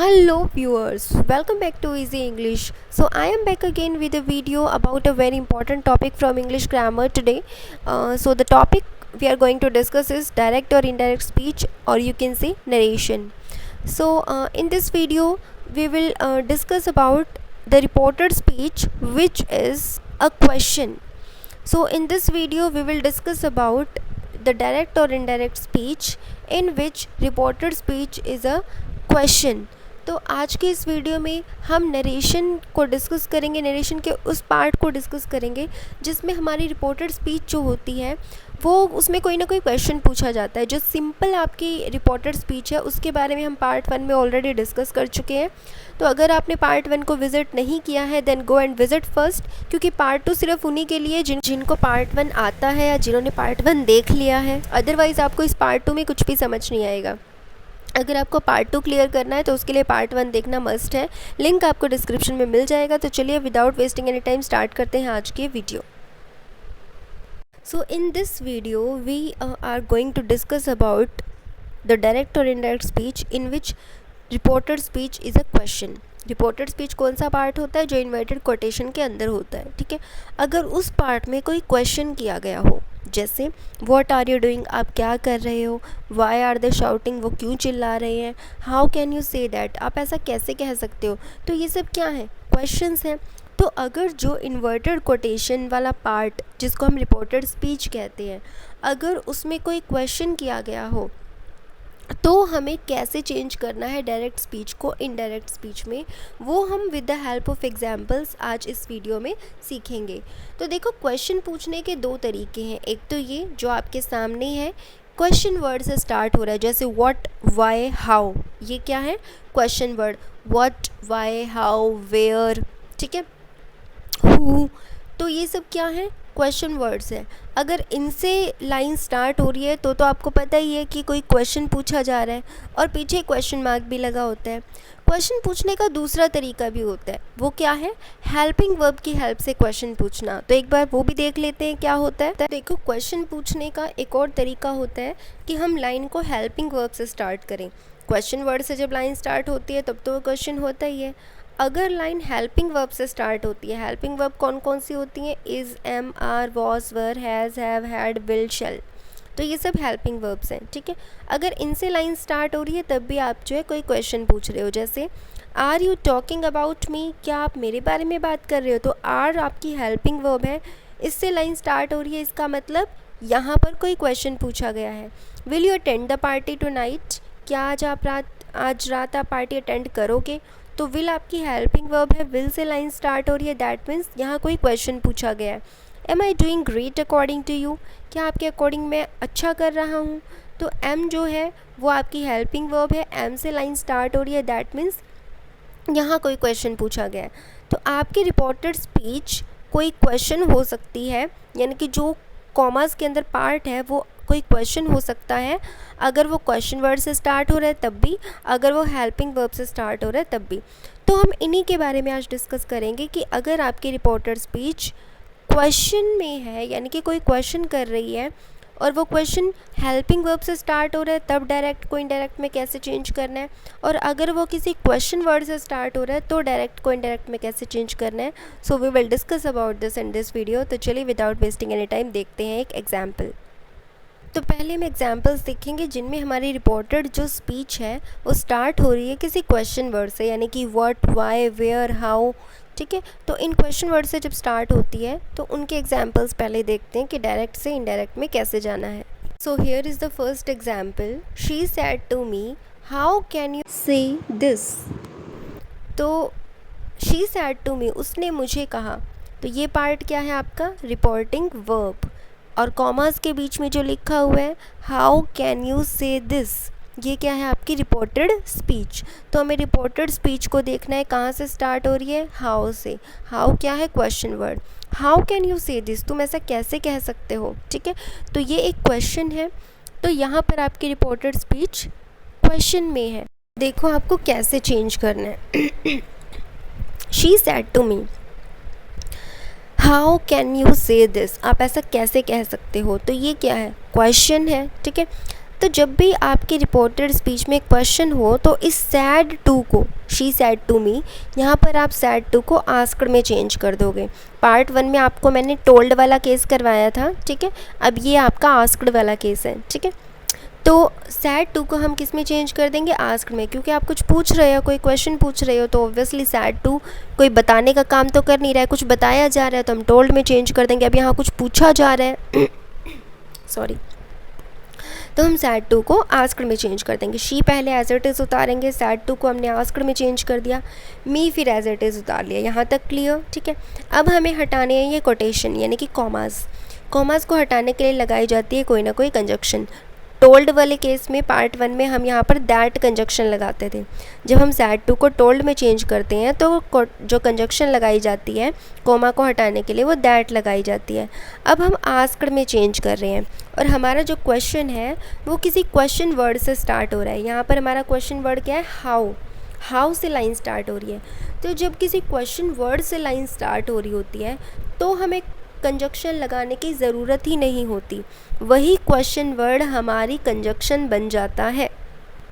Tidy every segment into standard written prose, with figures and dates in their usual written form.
Hello viewers, welcome back to Easy English. So I am back again with a video about a very important topic from English grammar today. So the topic we are going to discuss is direct or indirect speech, or you can say narration. So in this video we will discuss about the reported speech, which is a question. So in this video we will discuss about the direct or indirect speech in which reported speech is a question. तो आज के इस video में हम narration को discuss करेंगे, narration के उस पार्ट को डिस्कस करेंगे जिसमें हमारी रिपोर्टेड स्पीच जो होती है वो उसमें कोई ना कोई क्वेश्चन पूछा जाता है. जो सिंपल आपकी रिपोर्टेड स्पीच है उसके बारे में हम पार्ट 1 में ऑलरेडी डिस्कस कर चुके हैं. तो अगर आपने पार्ट 1 को विज़िट नहीं किया है then go and visit first, क्योंकि पार्ट 2 सिर्फ उन्हीं के लिए जिनको पार्ट 1 आता है या जिन्होंने पार्ट 1 देख लिया है. अदरवाइज़ आपको इस पार्ट 2 में कुछ भी समझ नहीं आएगा. अगर आपको पार्ट 2 क्लियर करना है तो उसके लिए पार्ट 1 देखना मस्ट है. लिंक आपको डिस्क्रिप्शन में मिल जाएगा. तो चलिए without wasting any time start करते हैं आज की video. So in this video we are going to discuss about the direct और indirect speech in which reported speech is a question. Reported speech कौन सा पार्ट होता है? जो इन्वर्टेड कोटेशन के अंदर होता है. ठीक है, अगर उस पार्ट में कोई क्वेश्चन किया गया हो, जैसे व्हाट आर यू डूइंग, आप क्या कर रहे हो, वाई आर दे शाउटिंग, वो क्यों चिल्ला रहे हैं, how can you say that, आप ऐसा कैसे कह सकते हो, तो ये सब क्या है? क्वेश्चंस हैं. तो अगर जो इन्वर्टेड कोटेशन वाला पार्ट जिसको हम रिपोर्टेड स्पीच कहते हैं, अगर उसमें कोई क्वेश्चन किया गया हो तो हमें कैसे चेंज करना है डायरेक्ट स्पीच को इनडायरेक्ट स्पीच में, वो हम with the help of examples आज इस वीडियो में सीखेंगे. तो देखो, क्वेश्चन पूछने के दो तरीके हैं. एक तो ये जो आपके सामने है, क्वेश्चन वर्ड से स्टार्ट हो रहा है, जैसे व्हाट, वाई, हाउ. ये क्या है? Question word. What, why, how, where, ठीक है, हु. तो ये सब क्या है? क्वेश्चन वर्ड्स है. अगर इनसे लाइन स्टार्ट हो रही है तो आपको पता ही है कि कोई क्वेश्चन पूछा जा रहा है और पीछे क्वेश्चन मार्क भी लगा होता है. क्वेश्चन पूछने का दूसरा तरीका भी होता है. वो क्या है? हेल्पिंग वर्ब की हेल्प से क्वेश्चन पूछना. तो एक बार वो भी देख लेते हैं क्या होता है. देखो, क्वेश्चन पूछने का एक और तरीका होता है कि हम लाइन को हेल्पिंग वर्ब से स्टार्ट करें. क्वेश्चन वर्ड से जब लाइन स्टार्ट होती है तब तो वो क्वेश्चन होता ही है. अगर लाइन हेल्पिंग वर्ब से स्टार्ट होती है, हेल्पिंग वर्ब कौन कौन सी होती हैं? Is, am, are, was, were, has, have, had, will, shall. तो ये सब हेल्पिंग वर्ब्स हैं. ठीक है, अगर इनसे लाइन स्टार्ट हो रही है तब भी आप जो है कोई क्वेश्चन पूछ रहे हो, जैसे are you talking about me, क्या आप मेरे बारे में बात कर रहे हो. तो आर आपकी हेल्पिंग वर्ब है, इससे लाइन स्टार्ट हो रही है, इसका मतलब यहाँ पर कोई क्वेश्चन पूछा गया है. Will you attend the party tonight, क्या आज रात आप पार्टी अटेंड करोगे. तो विल आपकी हेल्पिंग वर्ब है, विल से लाइन स्टार्ट हो रही है, दैट मीन्स यहाँ कोई क्वेश्चन पूछा गया है. Am I doing great according to you, क्या आपके अकॉर्डिंग मैं अच्छा कर रहा हूँ. तो एम जो है वो आपकी हेल्पिंग वर्ब है, एम से लाइन स्टार्ट हो रही है, दैट मीन्स यहाँ कोई क्वेश्चन पूछा गया है. तो आपकी रिपोर्टेड स्पीच कोई क्वेश्चन हो सकती है, यानी कि जो कॉमास के अंदर पार्ट है वो कोई क्वेश्चन हो सकता है. अगर वो क्वेश्चन वर्ड से स्टार्ट हो रहा है तब भी, अगर वो हेल्पिंग वर्ब से स्टार्ट हो रहा है तब भी. तो हम इन्हीं के बारे में आज डिस्कस करेंगे कि अगर आपकी रिपोर्टेड स्पीच क्वेश्चन में है, यानी कि कोई क्वेश्चन कर रही है और वो क्वेश्चन हेल्पिंग वर्ब से स्टार्ट हो रहा है, तब डायरेक्ट को इनडायरेक्ट में कैसे चेंज करना है. और अगर वो किसी क्वेश्चन वर्ड से स्टार्ट हो रहा है तो डायरेक्ट को इनडायरेक्ट में कैसे चेंज करना है. So we will discuss about this in this video. तो चलिए विदाउट वेस्टिंग एनी टाइम देखते हैं एक एग्जाम्पल. तो पहले हम एग्जाम्पल्स देखेंगे जिनमें हमारी रिपोर्टेड जो स्पीच है वो स्टार्ट हो रही है किसी क्वेश्चन वर्ड से, यानी कि व्हाट, वाई, वेयर, हाउ. ठीक है, तो इन क्वेश्चन वर्ड से जब स्टार्ट होती है तो उनके एग्जाम्पल्स पहले देखते हैं कि डायरेक्ट से इनडायरेक्ट में कैसे जाना है. So here is the first example. She said to me, how can you say this. तो शी सेड टू मी, उसने मुझे कहा. तो ये पार्ट क्या है आपका? Reporting verb. और कॉमास के बीच में जो लिखा हुआ है how can you say this, ये क्या है? आपकी रिपोर्टेड स्पीच. तो हमें रिपोर्टेड स्पीच को देखना है कहाँ से स्टार्ट हो रही है? हाउ से. हाउ क्या है? Question word. How can you say this, तुम ऐसा कैसे कह सकते हो. ठीक है, तो ये एक क्वेश्चन है. तो यहाँ पर आपकी रिपोर्टेड स्पीच क्वेश्चन में है. देखो आपको कैसे चेंज करना है. She said to me, how can you say this, आप ऐसा कैसे कह सकते हो. तो ये क्या है? क्वेश्चन है. ठीक है, तो जब भी आपके रिपोर्टेड स्पीच में क्वेश्चन हो तो इस सैड टू को, शी सैड टू मी, यहाँ पर आप सैड टू को आस्क्ड में चेंज कर दोगे। पार्ट 1 में आपको मैंने टोल्ड वाला केस करवाया था, ठीक है, अब ये आपका आस्क्ड वाला केस है, ठीक है। तो सैड टू को हम किस में चेंज कर देंगे, आस्क्ड में, क्योंकि आप कुछ पूछ रहे हो, कोई क्वेश्चन पूछ रहे हो, तो ऑब्वियसली सैड टू कोई बताने का काम तो कर नहीं रहा है, कुछ बताया जा रहा है, तो हम टोल्ड में चेंज कर देंगे। अब यहाँ कुछ पूछा जा रहा है सॉरी, तो हम सैड टू को आस्क्ड में चेंज कर देंगे। शी पहले एज इट इज़ उतारेंगे, सैड टू को हमने आस्क्ड में चेंज कर दिया, मी फिर एज इट इज़ उतार लिया। यहाँ तक क्लियर, ठीक है। अब हमें हटाने हैं ये कोटेशन यानी कि कॉमास। कॉमास को हटाने के लिए लगाई जाती है कोई ना कोई कंजक्शन। टोल्ड वाले केस में पार्ट 1 में हम यहाँ पर दैट कंजक्शन लगाते थे। जब हम सैड टू को टोल्ड में चेंज करते हैं तो जो कंजक्शन लगाई जाती है कोमा को हटाने के लिए वो दैट लगाई जाती है। अब हम आस्क्ड में चेंज कर रहे हैं और हमारा जो क्वेश्चन है वो किसी क्वेश्चन वर्ड से स्टार्ट हो रहा है। यहाँ पर हमारा क्वेश्चन वर्ड क्या है, हाउ। हाउ से लाइन स्टार्ट हो रही है। तो जब किसी क्वेश्चन वर्ड से लाइन स्टार्ट हो रही होती है तो हमें कंजक्शन लगाने की ज़रूरत ही नहीं होती, वही क्वेश्चन वर्ड हमारी कंजक्शन बन जाता है।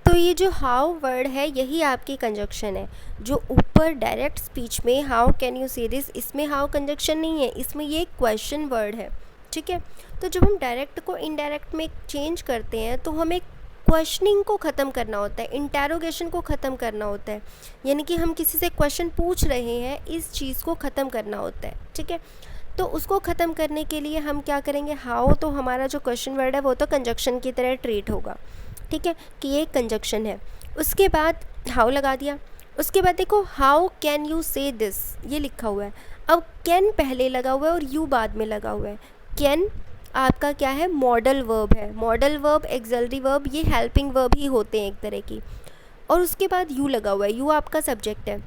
तो ये जो हाउ वर्ड है यही आपकी कंजक्शन है। जो ऊपर डायरेक्ट स्पीच में how can you say this, इसमें हाउ कंजक्शन नहीं है, इसमें ये क्वेश्चन वर्ड है, ठीक है। तो जब हम डायरेक्ट को इनडायरेक्ट में चेंज करते हैं तो हमें क्वेश्चनिंग को ख़त्म करना होता है, इंटेरोगेशन को ख़त्म करना होता है, यानी कि हम किसी से क्वेश्चन पूछ रहे हैं, इस चीज़ को ख़त्म करना होता है, ठीक है। तो उसको ख़त्म करने के लिए हम क्या करेंगे, हाउ, तो हमारा जो क्वेश्चन वर्ड है वो तो कंजक्शन की तरह ट्रीट होगा, ठीक है, कि ये कंजक्शन है। उसके बाद हाउ लगा दिया, उसके बाद देखो how can you say this, ये लिखा हुआ है। अब कैन पहले लगा हुआ है और यू बाद में लगा हुआ है। कैन आपका क्या है, मॉडल वर्ब है। मॉडल वर्ब, एक्सलरी वर्ब, ये हेल्पिंग वर्ब ही होते हैं एक तरह की। और उसके बाद यू लगा हुआ है, यू आपका सब्जेक्ट है।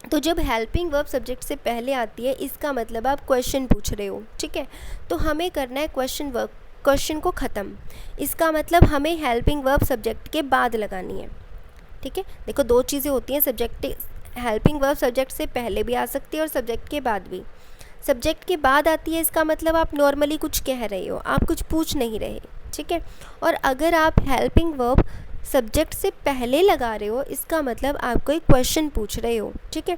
तो जब हेल्पिंग वर्ब सब्जेक्ट से पहले आती है इसका मतलब आप क्वेश्चन पूछ रहे हो, ठीक है। तो हमें करना है क्वेश्चन वर्ब, क्वेश्चन को ख़त्म। इसका मतलब हमें हेल्पिंग वर्ब सब्जेक्ट के बाद लगानी है, ठीक है। देखो दो चीज़ें होती हैं, सब्जेक्ट, हेल्पिंग वर्ब सब्जेक्ट से पहले भी आ सकती है और सब्जेक्ट के बाद भी। सब्जेक्ट के बाद आती है इसका मतलब आप नॉर्मली कुछ कह रहे हो, आप कुछ पूछ नहीं रहे, ठीक है। और अगर आप हेल्पिंग वर्ब सब्जेक्ट से पहले लगा रहे हो इसका मतलब आप कोई क्वेश्चन पूछ रहे हो, ठीक है।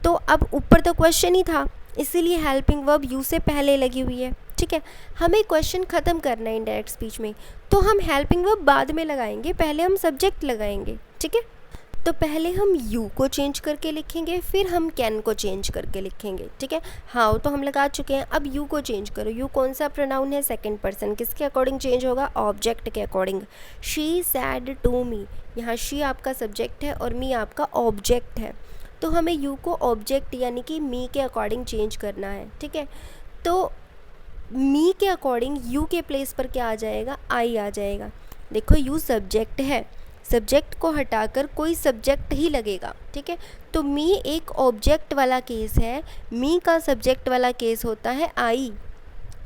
तो अब ऊपर तो क्वेश्चन ही था, इसीलिए हेल्पिंग वर्ब यू से पहले लगी हुई है, ठीक है। हमें क्वेश्चन ख़त्म करना है इनडायरेक्ट स्पीच में, तो हम हेल्पिंग वर्ब बाद में लगाएंगे, पहले हम सब्जेक्ट लगाएंगे, ठीक है। तो पहले हम यू को चेंज करके लिखेंगे, फिर हम कैन को चेंज करके लिखेंगे, ठीक है। हाउ तो हम लगा चुके हैं, अब यू को चेंज करो। यू कौन सा प्रोनाउन है, सेकंड पर्सन, किसके अकॉर्डिंग चेंज होगा, ऑब्जेक्ट के according. She said to me, यहाँ शी आपका सब्जेक्ट है और मी आपका ऑब्जेक्ट है, तो हमें यू को ऑब्जेक्ट यानी कि मी के अकॉर्डिंग चेंज करना है, ठीक है। तो मी के अकॉर्डिंग यू के प्लेस पर क्या आ जाएगा, आई आ जाएगा। देखो यू सब्जेक्ट है, सब्जेक्ट को हटाकर कोई सब्जेक्ट ही लगेगा, ठीक है। तो मी एक ऑब्जेक्ट वाला केस है, मी का सब्जेक्ट वाला केस होता है आई,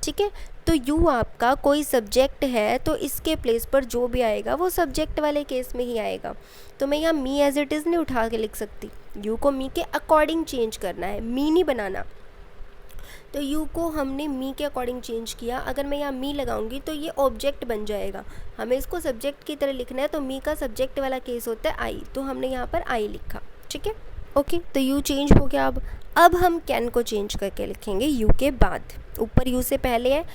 ठीक है। तो यू आपका कोई सब्जेक्ट है तो इसके प्लेस पर जो भी आएगा वो सब्जेक्ट वाले केस में ही आएगा। तो मैं यहाँ मी एज इट इज़ नहीं उठा के लिख सकती, यू को मी के अकॉर्डिंग चेंज करना है, मी नहीं बनाना। तो यू को हमने मी के अकॉर्डिंग चेंज किया। अगर मैं यहाँ मी लगाऊंगी तो ये ऑब्जेक्ट बन जाएगा, हमें इसको सब्जेक्ट की तरह लिखना है, तो मी का सब्जेक्ट वाला केस होता है आई, तो हमने यहाँ पर आई लिखा, ठीक है। ओके, तो यू चेंज हो गया। अब हम कैन को चेंज करके लिखेंगे यू के बाद। ऊपर यू से पहले है,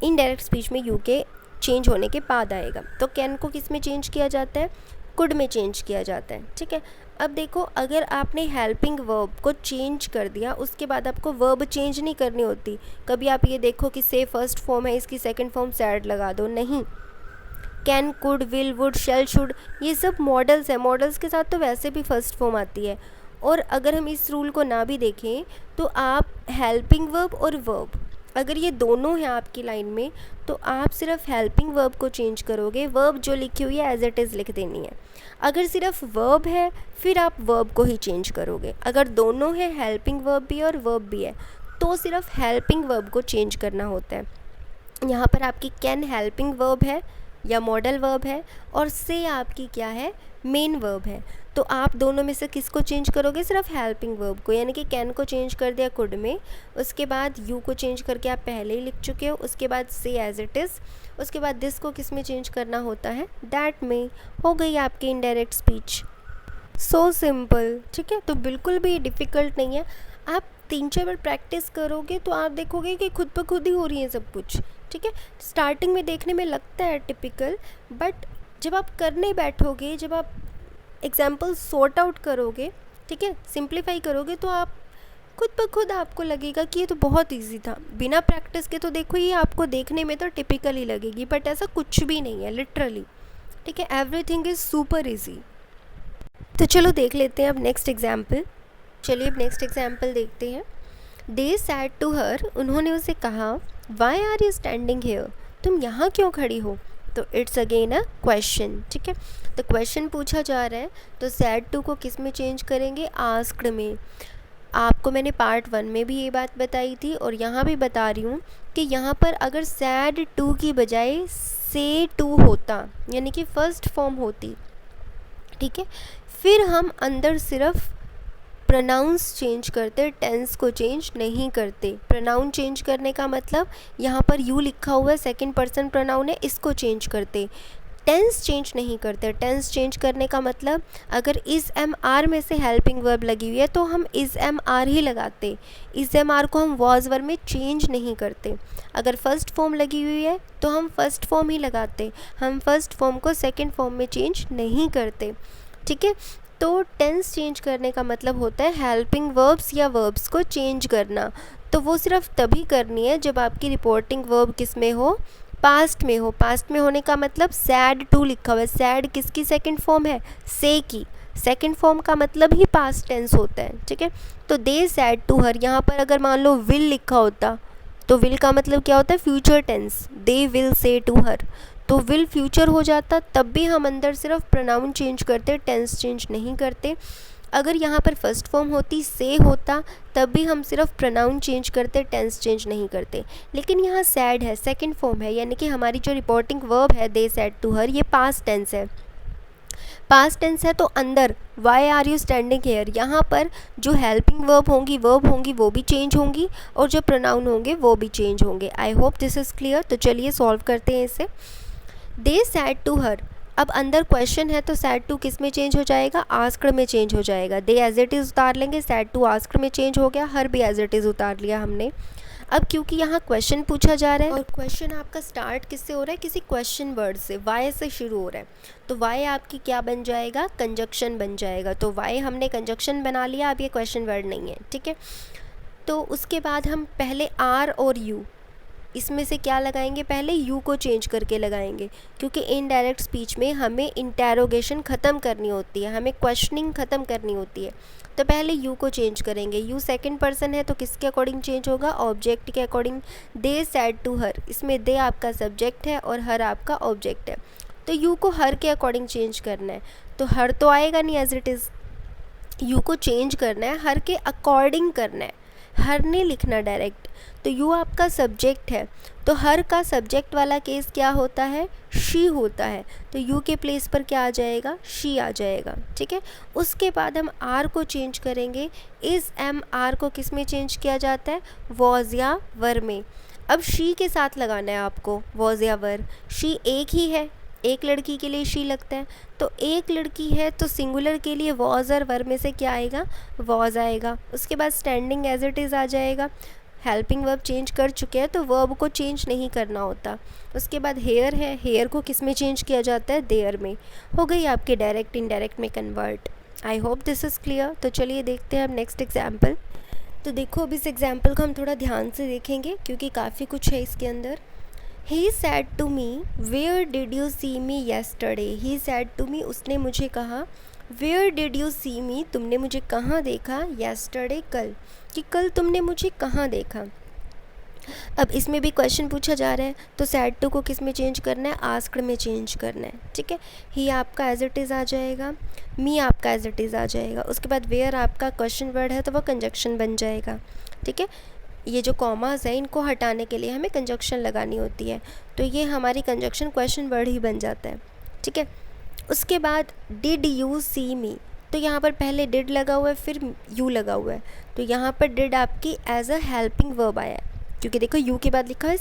इनडायरेक्ट स्पीच में यू के चेंज होने के बाद आएगा। तो कैन को किस में चेंज किया जाता है, कुड में चेंज किया जाता है, ठीक है। अब देखो अगर आपने हेल्पिंग वर्ब को चेंज कर दिया उसके बाद आपको वर्ब चेंज नहीं करनी होती। कभी आप ये देखो कि से फर्स्ट फॉर्म है इसकी सेकंड फॉर्म सैड लगा दो, नहीं। Can, could, will, would, shall, should, ये सब मॉडल्स हैं, मॉडल्स के साथ तो वैसे भी फर्स्ट फॉर्म आती है। और अगर हम इस रूल को ना भी देखें तो आप हेल्पिंग वर्ब और वर्ब अगर ये दोनों हैं आपकी लाइन में तो आप सिर्फ हेल्पिंग वर्ब को चेंज करोगे, वर्ब जो लिखी हुई है एज इट इज़ लिख देनी है। अगर सिर्फ वर्ब है फिर आप वर्ब को ही चेंज करोगे। अगर दोनों है, हेल्पिंग वर्ब भी और वर्ब भी है, तो सिर्फ हेल्पिंग वर्ब को चेंज करना होता है। यहाँ पर आपकी कैन हेल्पिंग वर्ब है या मॉडल वर्ब है और से आपकी क्या है, मेन वर्ब है। तो आप दोनों में से किसको चेंज करोगे? सिर्फ हेल्पिंग वर्ब को, यानी कि कैन को चेंज कर दिया कुड में, उसके बाद यू को चेंज करके आप पहले ही लिख चुके हो, उसके बाद से एज इट इज़, उसके बाद दिस को किस में चेंज करना होता है? दैट में। हो गई आपकी इनडायरेक्ट स्पीच। सो सिंपल, ठीक है। तो बिल्कुल भी डिफ़िकल्ट नहीं है। आप 3-4 बार प्रैक्टिस करोगे तो आप देखोगे कि खुद ब खुद ही हो रही है सब कुछ, ठीक है। स्टार्टिंग में देखने में लगता है टिपिकल, बट जब आप करने बैठोगे, जब आप एग्जाम्पल सॉर्ट आउट करोगे, ठीक है, सिंप्लीफाई करोगे, तो आप खुद ब खुद आपको लगेगा कि ये तो बहुत इजी था। बिना प्रैक्टिस के तो देखो ये आपको देखने में तो टिपिकल ही लगेगी, बट ऐसा कुछ भी नहीं है लिटरली, ठीक है। Everything is super easy. तो चलो देख लेते हैं अब नेक्स्ट एग्जाम्पल। चलिए अब नेक्स्ट एग्जाम्पल देखते हैं। दे सैड टू हर, उन्होंने उसे कहा, why are you standing here, तुम यहाँ क्यों खड़ी हो? तो इट्स अगेन अ क्वेश्चन, ठीक है। तो क्वेश्चन पूछा जा रहा है, तो सैड टू को किस में चेंज करेंगे? आस्क्ड में। आपको मैंने पार्ट 1 में भी ये बात बताई थी और यहाँ भी बता रही हूँ कि यहाँ पर अगर सैड टू की बजाय से टू होता, यानी कि फर्स्ट फॉर्म होती, ठीक है, फिर हम अंदर सिर्फ प्रोनाउंस चेंज करते, टेंस को चेंज नहीं करते। प्रोनाउन चेंज करने का मतलब यहाँ पर यू लिखा हुआ है, सेकंड पर्सन प्रोनाउन है, इसको चेंज करते, टेंस चेंज नहीं करते। टेंस चेंज करने का मतलब अगर इज़ एम आर में से हेल्पिंग वर्ब लगी हुई है तो हम इज़ एम आर ही लगाते, इज़ एम आर को हम वॉज वर्ब में चेंज नहीं करते। अगर फर्स्ट फॉर्म लगी हुई है तो हम फर्स्ट फॉर्म ही लगाते, हम फर्स्ट फॉर्म को सेकंड फॉर्म में चेंज नहीं करते, ठीक है। तो टेंस चेंज करने का मतलब होता है हेल्पिंग वर्ब्स या वर्ब्स को चेंज करना। तो वो सिर्फ तभी करनी है जब आपकी रिपोर्टिंग वर्ब किस में हो? पास्ट में हो। पास्ट में होने का मतलब सैड टू लिखा हुआ है, सैड किसकी सेकंड फॉर्म है? से की। सेकंड फॉर्म का मतलब ही पास्ट टेंस होता है, ठीक है। तो दे सैड टू हर, यहाँ पर अगर मान लो विल लिखा होता तो विल का मतलब क्या होता है? Future tense. They will say to her, तो विल फ्यूचर हो जाता, तब भी हम अंदर सिर्फ प्रोनाउन चेंज करते, टेंस चेंज नहीं करते। अगर यहाँ पर फर्स्ट फॉर्म होती, से होता, तब भी हम सिर्फ प्रोनाउन चेंज करते, टेंस चेंज नहीं करते। लेकिन यहाँ सैड है, सेकंड फॉर्म है, यानी कि हमारी जो रिपोर्टिंग वर्ब है दे सैड टू हर, ये पास्ट टेंस है। पास्ट टेंस है तो अंदर why are you standing here, यहाँ पर जो हेल्पिंग वर्ब होंगी वो भी चेंज होंगी और जो प्रोनाउन होंगे वो भी चेंज होंगे। आई होप दिस इज़ क्लियर। तो चलिए सॉल्व करते हैं इसे। दे सैड टू हर, अब अंदर क्वेश्चन है तो सैड टू किस में चेंज हो जाएगा? आस्क्ड में चेंज हो जाएगा। दे एज इट इज़ उतार लेंगे, सैड टू आस्क्ड में चेंज हो गया, हर भी एज इट इज़ उतार लिया हमने। अब क्योंकि यहाँ क्वेश्चन पूछा जा रहा है और क्वेश्चन आपका स्टार्ट किससे हो रहा है? किसी क्वेश्चन वर्ड से, वाई से शुरू हो रहा है, तो वाई आपकी क्या बन जाएगा? कंजक्शन बन जाएगा। तो वाई हमने कंजक्शन बना लिया, अब ये क्वेश्चन वर्ड नहीं है, ठीक है। तो उसके बाद हम पहले आर और यू, इसमें से क्या लगाएंगे? पहले यू को चेंज करके लगाएंगे, क्योंकि इनडायरेक्ट स्पीच में हमें इंटेरोगेशन ख़त्म करनी होती है, हमें क्वेश्चनिंग ख़त्म करनी होती है। तो पहले यू को चेंज करेंगे। यू सेकंड पर्सन है तो किसके अकॉर्डिंग चेंज होगा? ऑब्जेक्ट के according. They said to her, इसमें दे आपका सब्जेक्ट है और हर आपका ऑब्जेक्ट है, तो यू को हर के अकॉर्डिंग चेंज करना है। तो हर तो आएगा नहीं एज इट इज़, यू को चेंज करना है, हर के अकॉर्डिंग करना है, हर नहीं लिखना डायरेक्ट। तो यू आपका सब्जेक्ट है, तो हर का सब्जेक्ट वाला केस क्या होता है? शी होता है, तो यू के प्लेस पर क्या आ जाएगा? शी आ जाएगा, ठीक है। उसके बाद हम आर को चेंज करेंगे। इज़ एम आर को किस में चेंज किया जाता है? वॉज या वर में। अब शी के साथ लगाना है आपको, वॉज या वर। शी एक ही है, एक लड़की के लिए शी लगता है, तो एक लड़की है तो सिंगुलर के लिए वॉज और वर में से क्या आएगा? वॉज आएगा। उसके बाद स्टैंडिंग एज इट इज़ आ जाएगा। हेल्पिंग वर्ब चेंज कर चुके हैं तो वर्ब को चेंज नहीं करना होता। उसके बाद हेयर है, हेयर को किस में चेंज किया जाता है? देयर में। हो गई आपके डायरेक्ट इनडायरेक्ट में convert. I hope this is clear. तो चलिए देखते हैं अब नेक्स्ट एग्जाम्पल। तो देखो अब इस एग्जाम्पल को हम थोड़ा ध्यान से देखेंगे क्योंकि काफ़ी कुछ है इसके अंदर। He said to me, where did you see me yesterday? He said to me, उसने मुझे कहा, where did you see me? तुमने मुझे कहाँ देखा? yesterday, कल, कि कल तुमने मुझे कहाँ देखा। अब इसमें भी क्वेश्चन पूछा जा रहा है तो सैड टू को किस में चेंज करना है? आस्क्ड में चेंज करना है, ठीक है। ही आपका एज इट इज़ आ जाएगा, मी आपका एज इट इज़ आ जाएगा। उसके बाद वेयर आपका क्वेश्चन वर्ड है तो वह कंजक्शन बन जाएगा, ठीक है। ये जो कॉमास है इनको हटाने के लिए हमें कंजक्शन लगानी होती है, तो ये हमारी कंजक्शन क्वेश्चन वर्ड ही बन जाता है, ठीक है। उसके बाद डिड यू सी मी, तो यहाँ पर पहले डिड लगा हुआ है, फिर यू लगा हुआ है, तो यहाँ पर डिड आपकी एज अ हेल्पिंग वर्ब आया है, क्योंकि देखो यू के बाद लिखा है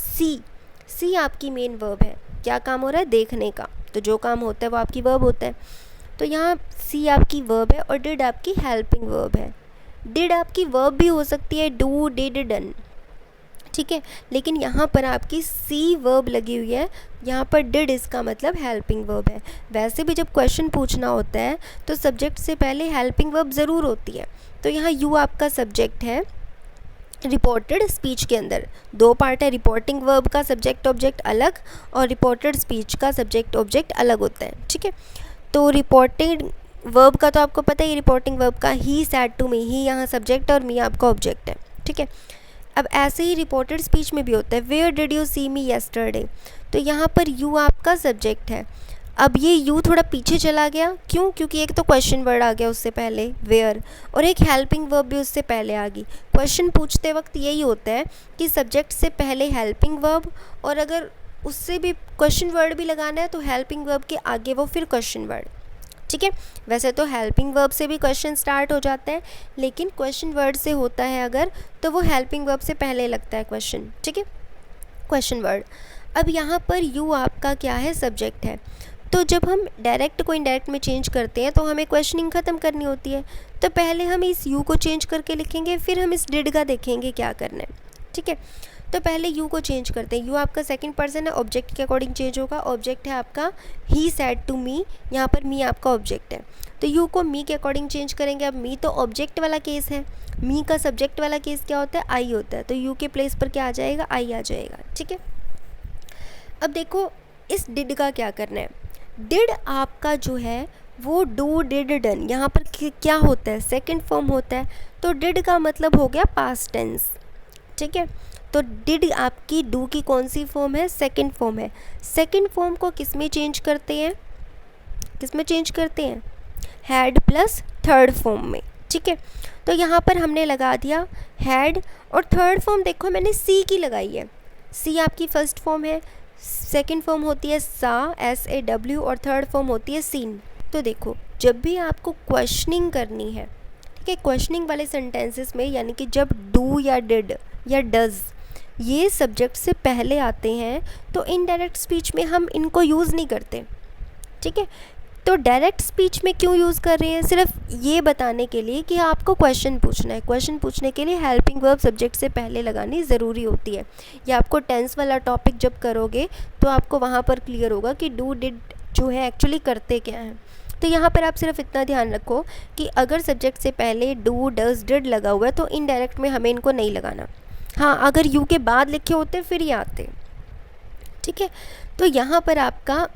सी आपकी मेन वर्ब है। क्या काम हो रहा है? देखने का। तो जो काम होता है वो आपकी वर्ब होता है। तो यहाँ सी आपकी वर्ब है और डिड आपकी हेल्पिंग वर्ब है। डिड आपकी वर्ब भी हो सकती है डू, डिड, डन, ठीक है, लेकिन यहाँ पर आपकी सी वर्ब लगी हुई है, यहाँ पर डिड इसका मतलब हेल्पिंग वर्ब है। वैसे भी जब क्वेश्चन पूछना होता है तो सब्जेक्ट से पहले हेल्पिंग वर्ब ज़रूर होती है। तो यहाँ यू आपका सब्जेक्ट है। रिपोर्टेड स्पीच के अंदर दो पार्ट है, रिपोर्टिंग वर्ब का सब्जेक्ट ऑब्जेक्ट अलग और रिपोर्टेड स्पीच का सब्जेक्ट ऑब्जेक्ट अलग होता है, ठीक है। तो रिपोर्टेड वर्ब का तो आपको पता ही, रिपोर्टिंग वर्ब का ही सैड टू मी, ही यहाँ सब्जेक्ट और मी आपका ऑब्जेक्ट है, ठीक है। अब ऐसे ही रिपोर्टेड स्पीच में भी होता है, where did you see me yesterday, तो यहाँ पर यू आपका सब्जेक्ट है। अब ये यू थोड़ा पीछे चला गया, क्यों? क्योंकि एक तो क्वेश्चन वर्ड आ गया उससे पहले वेयर, और एक हेल्पिंग वर्ब भी उससे पहले आ गई। क्वेश्चन पूछते वक्त यही होता है कि सब्जेक्ट से पहले हेल्पिंग वर्ब, और अगर उससे भी क्वेश्चन वर्ड भी लगाना है तो हेल्पिंग वर्ब के आगे वो फिर क्वेश्चन वर्ड, ठीक है। वैसे तो हेल्पिंग वर्ब से भी क्वेश्चन स्टार्ट हो जाता है, लेकिन क्वेश्चन वर्ड से होता है अगर, तो वो हेल्पिंग वर्ब से पहले लगता है क्वेश्चन, ठीक है, क्वेश्चन वर्ड। अब यहाँ पर यू आपका क्या है? सब्जेक्ट है। तो जब हम डायरेक्ट को इनडायरेक्ट में चेंज करते हैं तो हमें क्वेश्चनिंग ख़त्म करनी होती है, तो पहले हम इस यू को चेंज करके लिखेंगे, फिर हम इस डिड का देखेंगे क्या करना है, ठीक है। तो पहले यू को चेंज करते हैं। यू आपका सेकंड पर्सन है, ऑब्जेक्ट के अकॉर्डिंग चेंज होगा। ऑब्जेक्ट है आपका ही सैड टू मी, यहाँ पर मी आपका ऑब्जेक्ट है, तो यू को मी के अकॉर्डिंग चेंज करेंगे। अब मी तो ऑब्जेक्ट वाला केस है, मी का सब्जेक्ट वाला केस क्या होता है? आई होता है, तो यू के प्लेस पर क्या आ जाएगा? आई आ जाएगा, ठीक है। अब देखो इस डिड का क्या करना है। डिड आपका जो है वो डू, डिड, डन, यहाँ पर क्या होता है? सेकंड फॉर्म होता है, तो डिड का मतलब हो गया पास्ट टेंस, ठीक है। तो डिड आपकी डू की कौन सी फॉर्म है? सेकंड फॉर्म है। सेकंड फॉर्म को किस में चेंज करते हैं? किस में चेंज करते हैं? हैड प्लस थर्ड फॉर्म में, ठीक है। तो यहाँ पर हमने लगा दिया हैड, और थर्ड फॉर्म देखो मैंने सी की लगाई है। सी आपकी फर्स्ट फॉर्म है, सेकंड फॉर्म होती है सा, SAW, और थर्ड फॉर्म होती है सीन। तो देखो जब भी आपको क्वेश्चनिंग करनी है, ठीक है, क्वेश्चनिंग वाले सेंटेंसेस में, यानी कि जब डू या डिड या डज ये सब्जेक्ट से पहले आते हैं तो इनडायरेक्ट स्पीच में हम इनको यूज़ नहीं करते, ठीक है। तो डायरेक्ट स्पीच में क्यों यूज़ कर रहे हैं? सिर्फ ये बताने के लिए कि आपको क्वेश्चन पूछना है। क्वेश्चन पूछने के लिए हेल्पिंग वर्ब सब्जेक्ट से पहले लगानी ज़रूरी होती है। या आपको टेंस वाला टॉपिक जब करोगे तो आपको वहाँ पर क्लियर होगा कि डू डिड जो है एक्चुअली करते क्या हैं। तो यहाँ पर आप सिर्फ इतना ध्यान रखो कि अगर सब्जेक्ट से पहले डू, डज, डिड लगा हुआ है तो इनडायरेक्ट में हमें इनको नहीं लगाना। हाँ, अगर यू के बाद लिखे होते फिर ये आते, ठीक है। तो यहाँ पर आपका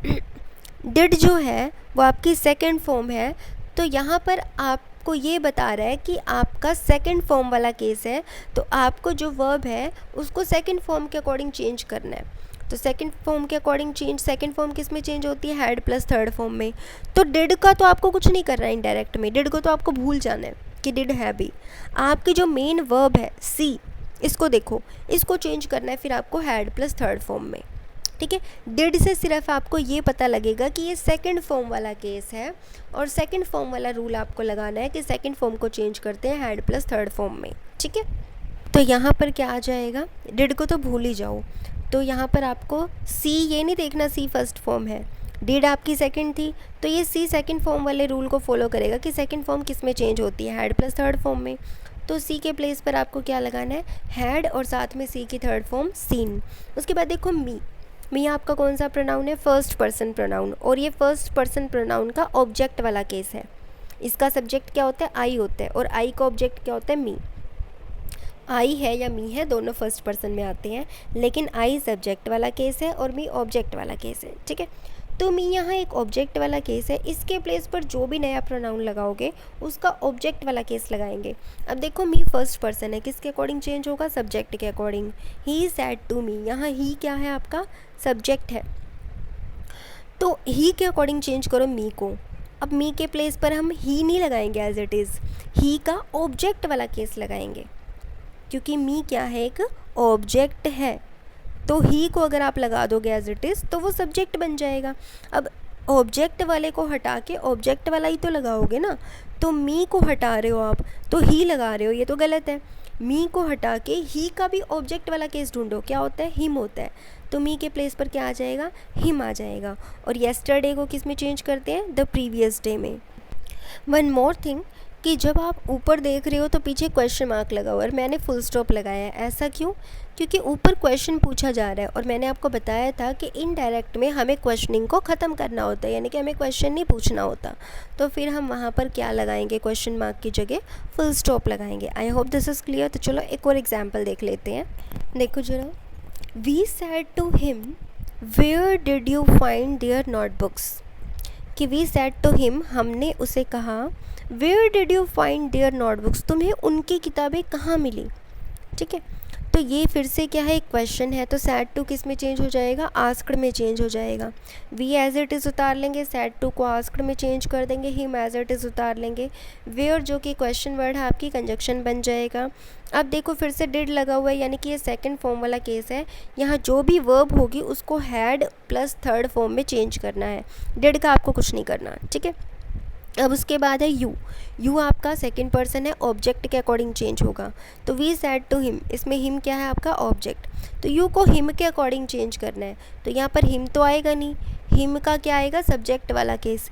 डिड जो है वो आपकी सेकंड फॉर्म है, तो यहाँ पर आपको ये बता रहा है कि आपका सेकंड फॉर्म वाला केस है, तो आपको जो वर्ब है उसको सेकंड फॉर्म के अकॉर्डिंग चेंज करना है। तो सेकंड फॉर्म के अकॉर्डिंग चेंज, सेकंड फॉर्म किस में चेंज होती है? हैड प्लस थर्ड फॉर्म में। तो डिड का तो आपको कुछ नहीं करना है इनडायरेक्ट में, डिड को तो आपको भूल जाना है कि डिड है भी। आपकी जो मेन वर्ब है सी, इसको देखो, इसको चेंज करना है फिर आपको हैड प्लस थर्ड फॉर्म में, ठीक है। डिड से सिर्फ आपको ये पता लगेगा कि ये सेकंड फॉर्म वाला केस है, और सेकंड फॉर्म वाला रूल आपको लगाना है कि सेकंड फॉर्म को चेंज करते हैं हैड प्लस थर्ड फॉर्म में, ठीक है। तो यहाँ पर क्या आ जाएगा? डिड को तो भूल ही जाओ। तो यहाँ पर आपको सी ये नहीं देखना सी फर्स्ट फॉर्म है, डिड आपकी सेकंड थी, तो ये सी सेकंड फॉर्म वाले रूल को फॉलो करेगा कि सेकंड फॉर्म किस में चेंज होती है? हैड प्लस थर्ड फॉर्म में। तो सी के प्लेस पर आपको क्या लगाना है? हैड, और साथ में सी की थर्ड फॉर्म सीन। उसके बाद देखो मी, मी आपका कौन सा प्रोनाउन है? फर्स्ट पर्सन प्रोनाउन, और ये फर्स्ट पर्सन प्रोनाउन का ऑब्जेक्ट वाला केस है। इसका सब्जेक्ट क्या होता है? आई होता है, और आई का ऑब्जेक्ट क्या होता है? मी। आई है या मी है दोनों फर्स्ट पर्सन में आते हैं, लेकिन आई सब्जेक्ट वाला केस है और मी ऑब्जेक्ट वाला केस है, ठीक है। तो मी यहाँ एक ऑब्जेक्ट वाला केस है, इसके प्लेस पर जो भी नया प्रोनाउन लगाओगे उसका ऑब्जेक्ट वाला केस लगाएंगे। अब देखो मी फर्स्ट पर्सन है, किसके अकॉर्डिंग चेंज होगा? सब्जेक्ट के according. He said to me, यहाँ ही क्या है? आपका सब्जेक्ट है, तो ही के अकॉर्डिंग चेंज करो मी को। अब मी के प्लेस पर हम ही नहीं लगाएंगे एज इट इज़, ही का ऑब्जेक्ट वाला केस लगाएंगे, क्योंकि मी क्या है? एक ऑब्जेक्ट है। तो ही को अगर आप लगा दोगे एज इट इज़ तो वो सब्जेक्ट बन जाएगा। अब ऑब्जेक्ट वाले को हटा के ऑब्जेक्ट वाला ही तो लगाओगे ना। तो मी को हटा रहे हो आप तो ही लगा रहे हो, ये तो गलत है। मी को हटा के ही का भी ऑब्जेक्ट वाला केस ढूंढो, क्या होता है, हिम होता है। तो मी के प्लेस पर क्या आ जाएगा, हिम आ जाएगा। और येस्टरडे को किस में चेंज करते हैं, द प्रीवियस डे में। वन मोर थिंग कि जब आप ऊपर देख रहे हो तो पीछे क्वेश्चन मार्क लगा हुआ है और मैंने फुल स्टॉप लगाया है। ऐसा क्यों, क्योंकि ऊपर क्वेश्चन पूछा जा रहा है और मैंने आपको बताया था कि इनडायरेक्ट में हमें क्वेश्चनिंग को ख़त्म करना होता है, यानी कि हमें क्वेश्चन नहीं पूछना होता। तो फिर हम वहाँ पर क्या लगाएंगे, क्वेश्चन मार्क की जगह फुल स्टॉप लगाएंगे। आई होप दिस इज़ क्लियर। तो चलो एक और एग्जाम्पल देख लेते हैं। देखो जरा, we said to him where did you find their notebooks. कि वी सैड टू हिम, हमने उसे कहा, where did you find their notebooks, तुम्हें उनकी किताबें कहाँ मिली। ठीक है, तो ये फिर से क्या है, एक क्वेश्चन है। तो सैड टू किस में चेंज हो जाएगा, आस्क्ड में चेंज हो जाएगा। वी एज इट इज़ उतार लेंगे, सैड टू को आस्क्ड में चेंज कर देंगे, हिम एज इट इज़ उतार लेंगे। वेयर जो कि क्वेश्चन वर्ड है आपकी कंजक्शन बन जाएगा। अब देखो फिर से डिड लगा हुआ है, यानी कि ये सेकंड फॉर्म वाला केस है। यहाँ जो भी वर्ब होगी उसको हैड प्लस थर्ड फॉर्म में चेंज करना है, डिड का आपको कुछ नहीं करना। ठीक है, अब उसके बाद है यू। यू आपका सेकंड पर्सन है, ऑब्जेक्ट के अकॉर्डिंग चेंज होगा। तो वी सैड टू हिम, इसमें हिम क्या है आपका ऑब्जेक्ट, तो यू को हिम के अकॉर्डिंग चेंज करना है। तो यहाँ पर हिम तो आएगा नहीं, हिम का क्या आएगा, सब्जेक्ट वाला केस।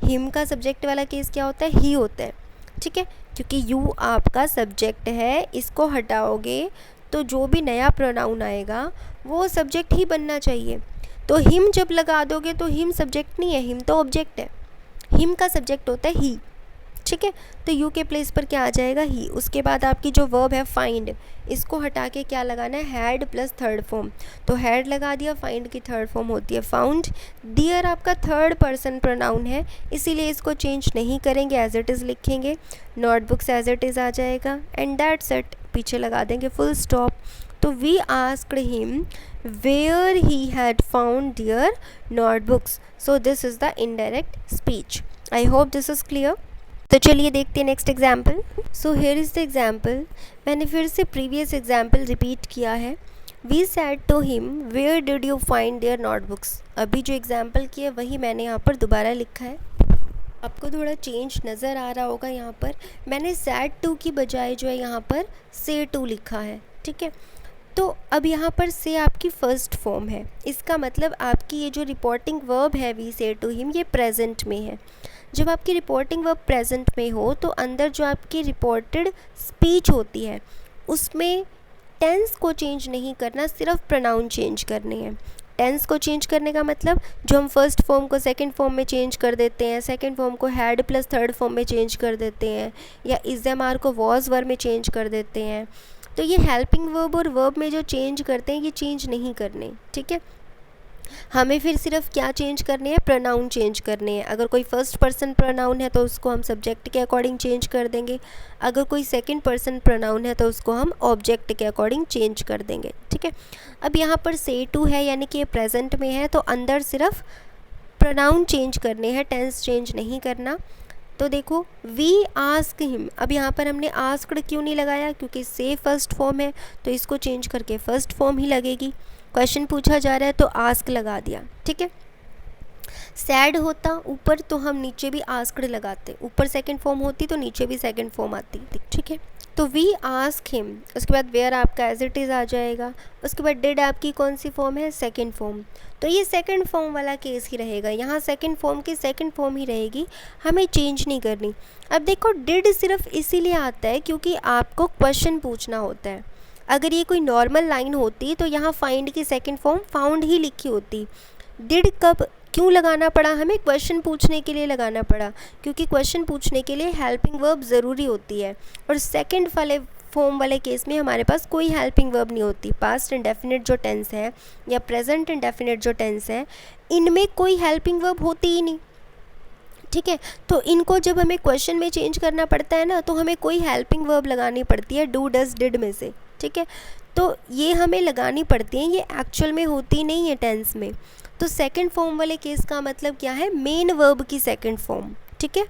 हिम का सब्जेक्ट वाला केस क्या होता है, ही होता है। ठीक है, क्योंकि यू आपका सब्जेक्ट है, इसको हटाओगे तो जो भी नया प्रोनाउन आएगा वो सब्जेक्ट ही बनना चाहिए। तो हिम जब लगा दोगे तो हिम सब्जेक्ट नहीं है, हिम तो ऑब्जेक्ट है। हिम का सब्जेक्ट होता है ही। ठीक है, तो यू के प्लेस पर क्या आ जाएगा, ही। उसके बाद आपकी जो वर्ब है फाइंड, इसको हटा के क्या लगाना है, हैड प्लस थर्ड फॉर्म। तो हैड लगा दिया, फाइंड की थर्ड फॉर्म होती है फाउंड। डियर आपका थर्ड पर्सन प्रोनाउन है, इसीलिए इसको चेंज नहीं करेंगे, एज इट इज़ लिखेंगे। नोटबुक्स एज इट इज़ आ जाएगा एंड दैट्स इट, पीछे लगा देंगे फुल स्टॉप। तो we asked him where he had found their notebooks. So this is the indirect speech. I hope this is clear. तो चलिए देखते हैं next example. So here is the example. मैंने फिर से प्रीवियस एग्जाम्पल रिपीट किया है। We said to him where did you find their notebooks. अभी जो एग्जाम्पल किया वही मैंने यहाँ पर दोबारा लिखा है। आपको थोड़ा चेंज नज़र आ रहा होगा, यहाँ पर मैंने सैड टू की बजाय जो है यहाँ पर से टू लिखा है। ठीक है, तो अब यहाँ पर से आपकी फ़र्स्ट फॉर्म है, इसका मतलब आपकी ये जो रिपोर्टिंग वर्ब है वी से टू हिम, ये प्रेजेंट में है। जब आपकी रिपोर्टिंग वर्ब प्रेजेंट में हो तो अंदर जो आपकी रिपोर्टेड स्पीच होती है उसमें टेंस को चेंज नहीं करना, सिर्फ प्रोनाउन चेंज करने हैं। टेंस को चेंज करने का मतलब जो हम फर्स्ट फॉर्म को सेकंड फॉर्म में चेंज कर देते हैं, सेकंड फॉर्म को हैड प्लस थर्ड फॉर्म में चेंज कर देते हैं, या इज़ एम आर को वॉज वर्ब में चेंज कर देते हैं। तो ये हेल्पिंग वर्ब और वर्ब में जो चेंज करते हैं ये चेंज नहीं करने। ठीक है, हमें फिर सिर्फ क्या चेंज करने हैं, प्रोनाउन चेंज करने हैं। अगर कोई फर्स्ट पर्सन प्रोनाउन है तो उसको हम सब्जेक्ट के अकॉर्डिंग चेंज कर देंगे, अगर कोई सेकंड पर्सन प्रोनाउन है तो उसको हम ऑब्जेक्ट के अकॉर्डिंग चेंज कर देंगे। ठीक है, अब यहाँ पर से टू है, यानी कि ये प्रेजेंट में है, तो अंदर सिर्फ प्रोनाउन चेंज करने हैं, टेंस चेंज नहीं करना। तो देखो वी आस्क हिम, अब यहाँ पर हमने आस्क्ड क्यों नहीं लगाया, क्योंकि से फर्स्ट फॉर्म है तो इसको चेंज करके फर्स्ट फॉर्म ही लगेगी। क्वेश्चन पूछा जा रहा है तो आस्क लगा दिया। ठीक है, सैड होता ऊपर तो हम नीचे भी आस्क्ड लगाते, ऊपर सेकंड फॉर्म होती तो नीचे भी सेकंड फॉर्म आती। ठीक है, तो वी आस्क हिम, उसके बाद वेयर आपका एज इट इज़ आ जाएगा, उसके बाद डिड आपकी कौन सी फॉर्म है, सेकंड फॉर्म। तो ये सेकंड फॉर्म वाला केस ही रहेगा, यहाँ सेकंड फॉर्म की सेकंड फॉर्म ही रहेगी, हमें चेंज नहीं करनी। अब देखो डिड सिर्फ इसीलिए आता है क्योंकि आपको क्वेश्चन पूछना होता है। अगर ये कोई नॉर्मल लाइन होती तो यहाँ फाइंड की सेकंड फॉर्म फाउंड ही लिखी होती। डिड कब क्यों लगाना पड़ा, हमें क्वेश्चन पूछने के लिए लगाना पड़ा, क्योंकि क्वेश्चन पूछने के लिए हेल्पिंग वर्ब ज़रूरी होती है। और सेकंड वाले फॉर्म वाले केस में हमारे पास कोई हेल्पिंग वर्ब नहीं होती। पास्ट इंडेफिनिट जो टेंस है या प्रेजेंट इंडेफिनिट जो टेंस है, इनमें कोई हेल्पिंग वर्ब होती ही नहीं। ठीक है, तो इनको जब हमें क्वेश्चन में चेंज करना पड़ता है ना, तो हमें कोई हेल्पिंग वर्ब लगानी पड़ती है डू डज डिड में से। ठीक है, तो ये हमें लगानी पड़ती हैं, ये एक्चुअल में होती नहीं है टेंस में। तो सेकंड फॉर्म वाले केस का मतलब क्या है, मेन वर्ब की सेकंड फॉर्म। ठीक है,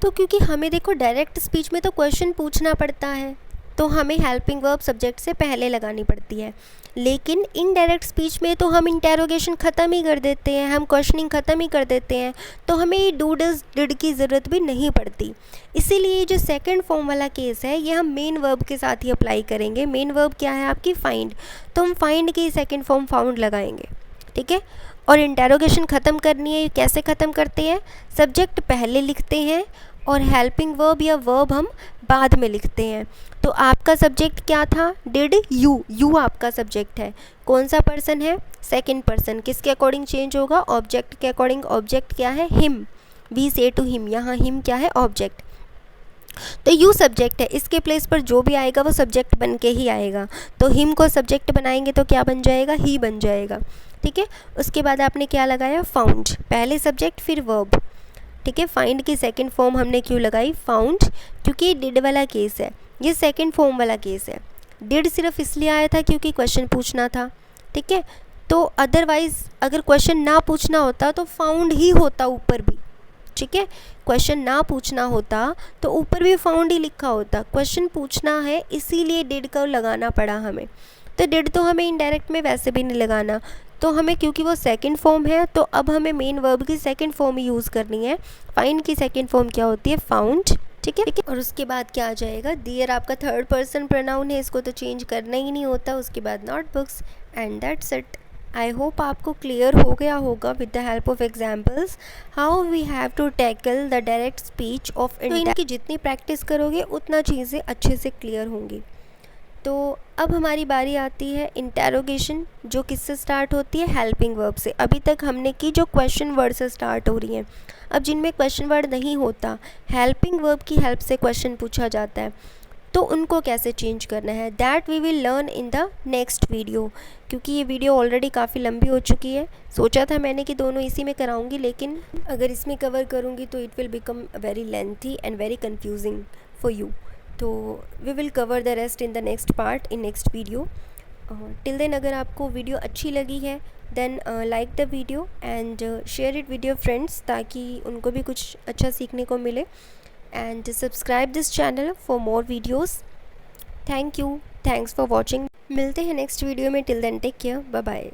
तो क्योंकि हमें देखो डायरेक्ट स्पीच में तो क्वेश्चन पूछना पड़ता है, तो हमें हेल्पिंग वर्ब सब्जेक्ट से पहले लगानी पड़ती है। लेकिन इनडायरेक्ट स्पीच में तो हम इंटेरोगेशन ख़त्म ही कर देते हैं, हम क्वेश्चनिंग ख़त्म ही कर देते हैं, तो हमें ये डू डज डिड की ज़रूरत भी नहीं पड़ती। इसीलिए जो सेकंड फॉर्म वाला केस है ये हम मेन वर्ब के साथ ही अप्लाई करेंगे। मेन वर्ब क्या है आपकी? फाइंड। तो हम फाइंड की सेकंड फॉर्म फाउंड लगाएंगे, ठीक है। और इंटेरोगेशन ख़त्म करनी है, कैसे ख़त्म करते हैं? सब्जेक्ट पहले लिखते हैं और हेल्पिंग वर्ब या वर्ब हम बाद में लिखते हैं। तो आपका सब्जेक्ट क्या था? डिड यू, यू आपका सब्जेक्ट है। कौन सा पर्सन है? Second person. किसके अकॉर्डिंग चेंज होगा? ऑब्जेक्ट के अकॉर्डिंग। ऑब्जेक्ट क्या है? हिम। वी से टू हिम, यहाँ हिम क्या है? ऑब्जेक्ट। तो यू सब्जेक्ट है, इसके प्लेस पर जो भी आएगा वो सब्जेक्ट बन के ही आएगा। तो हिम को सब्जेक्ट बनाएंगे तो क्या बन जाएगा? ही बन जाएगा, ठीक है। उसके बाद आपने क्या लगाया? फाउंड। पहले सब्जेक्ट फिर वर्ब, ठीक है। फाइंड की सेकंड फॉर्म हमने क्यों लगाई? फाउंड, क्योंकि ये डिड वाला केस है, ये सेकंड फॉर्म वाला केस है। डिड सिर्फ इसलिए आया था क्योंकि क्वेश्चन पूछना था, ठीक है। तो अदरवाइज़ अगर क्वेश्चन ना पूछना होता तो फाउंड ही होता ऊपर भी, ठीक है। क्वेश्चन ना पूछना होता तो ऊपर भी फाउंड ही लिखा होता। क्वेश्चन पूछना है इसीलिए डिड को लगाना पड़ा हमें। तो डिड तो हमें इनडायरेक्ट में वैसे भी नहीं लगाना, तो हमें क्योंकि वो सेकंड फॉर्म है तो अब हमें मेन वर्ब की सेकंड फॉर्म ही यूज़ करनी है। फाइंड की सेकंड फॉर्म क्या होती है? फाउंड, ठीक है। और उसके बाद क्या आ जाएगा? देयर आपका थर्ड पर्सन प्रोनाउन है, इसको तो चेंज करना ही नहीं होता। उसके बाद notebooks and that's it. I hope आपको क्लियर हो गया होगा with the help of examples how we have to tackle the direct speech of India. तो इनकी जितनी प्रैक्टिस करोगे उतना चीज़ें अच्छे से क्लियर होंगी। तो अब हमारी बारी आती है इंटेरोगेशन, जो किससे स्टार्ट होती है? हेल्पिंग वर्ब से। अभी तक हमने की जो क्वेश्चन वर्ड से स्टार्ट हो रही हैं। अब जिनमें क्वेश्चन वर्ड नहीं होता, हेल्पिंग वर्ब की हेल्प से क्वेश्चन पूछा जाता है, तो उनको कैसे चेंज करना है, that we will learn in the next video. क्योंकि ये वीडियो ऑलरेडी काफ़ी लंबी हो चुकी है। सोचा था मैंने कि दोनों इसी में कराऊंगी, लेकिन अगर इसमें कवर करूंगी तो it will become very lengthy and very confusing for you. तो we will cover the rest in the next part in next video. Till then अगर आपको वीडियो अच्छी लगी है then like the video and share it with your friends, ताकि उनको भी कुछ अच्छा सीखने को मिले। And subscribe this channel for more videos. Thank you, thanks for watching. मिलते हैं नेक्स्ट वीडियो में। Till then take care, bye bye.